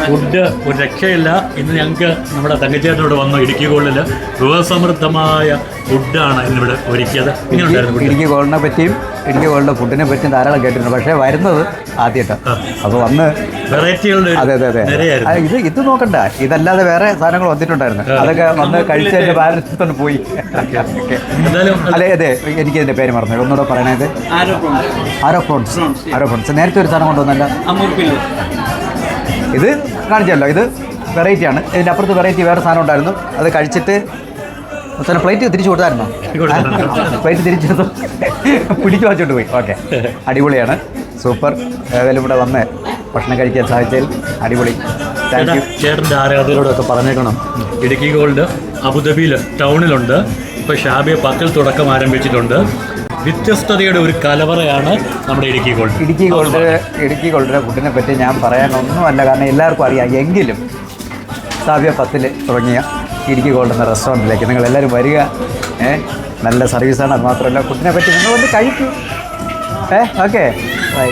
Food ഒരു രക്ഷയില്ല. ഇന്ന് ഞങ്ങൾക്ക് നമ്മുടെ തങ്കച്ചേട്ടനോട് വന്നു ഇടുക്കി ഗോൾഡിൽ വിഭവസമൃദ്ധമായ ഫുഡാണ് ഇന്നിവിടെ ഒരുക്കിയത്. ഇങ്ങനെയുണ്ടായിരുന്നു ഇടുക്കി ഗോൾഡിനെ പറ്റിയും ഇടുക്കി ഗോൾഡിൻ്റെ ഫുഡിനെ പറ്റിയും ധാരാളം കേട്ടിട്ടുണ്ട്. പക്ഷേ വരുന്നത് ആദ്യമായിട്ടാണ്. അപ്പോൾ വന്ന് വെറൈറ്റികളുടെ അതെ ഇത് നോക്കണ്ട, ഇതല്ലാതെ വേറെ സാധനങ്ങൾ വന്നിട്ടുണ്ടായിരുന്നു. അതൊക്കെ വന്ന് കഴിച്ചതിൻ്റെ ബാലൻസ് പോയി. അതെ എനിക്കിതിൻ്റെ പേര് മറന്നു, ഒന്നുകൂടെ പറയണത്. ആരോ പ്രോൺസ് നേരത്തെ ഒരു സാധനം കൊണ്ടുവന്നല്ല. ഇത് കാണിച്ചല്ലോ, ഇത് വെറൈറ്റിയാണ്. ഇതിൻ്റെ അപ്പുറത്ത് വെറൈറ്റി വേറെ സാധനം ഉണ്ടായിരുന്നു. അത് കഴിച്ചിട്ട് തന്നെ പ്ലേറ്റ് തിരിച്ചു കൊടുത്തായിരുന്നോ? പ്ലേറ്റ് തിരിച്ചെടുത്തു പിടിച്ചു വച്ചോണ്ട് പോയി. ഓക്കെ, അടിപൊളിയാണ്, സൂപ്പർ. ഏതായാലും ഇവിടെ വന്ന് ഭക്ഷണം കഴിക്കാൻ സാധിച്ചതിൽ അടിപൊളി. Thank you. ചേട്ടൻ്റെ ആരാധകരോടൊക്കെ പറഞ്ഞേക്കണം, ഇടുക്കി ഗോൾഡ് അബുദാബിയിൽ ടൗണിലുണ്ട്. ഇപ്പോൾ ഷാബിയ പക്കൽ തുടക്കം ആരംഭിച്ചിട്ടുണ്ട്. വ്യത്യസ്തതയുടെ ഒരു കലവറയാണ് നമ്മുടെ ഇടുക്കി ഗോൾഡ്. ഇടുക്കി ഗോൾഡിൻ്റെ ഫുഡിനെ പറ്റി ഞാൻ പറയാനൊന്നുമല്ല, കാരണം എല്ലാവർക്കും അറിയാം. എങ്കിലും ഷാബിയ 10 തുടങ്ങിയ ഇടുക്കി ഗോൾഡ് എന്ന റെസ്റ്റോറൻറ്റിലേക്ക് നിങ്ങളെല്ലാവരും വരിക. നല്ല സർവീസാണ്. അത് മാത്രമല്ല ഫുഡിനെ പറ്റി നിങ്ങൾ വന്ന് കഴിക്കൂ. Okay, by.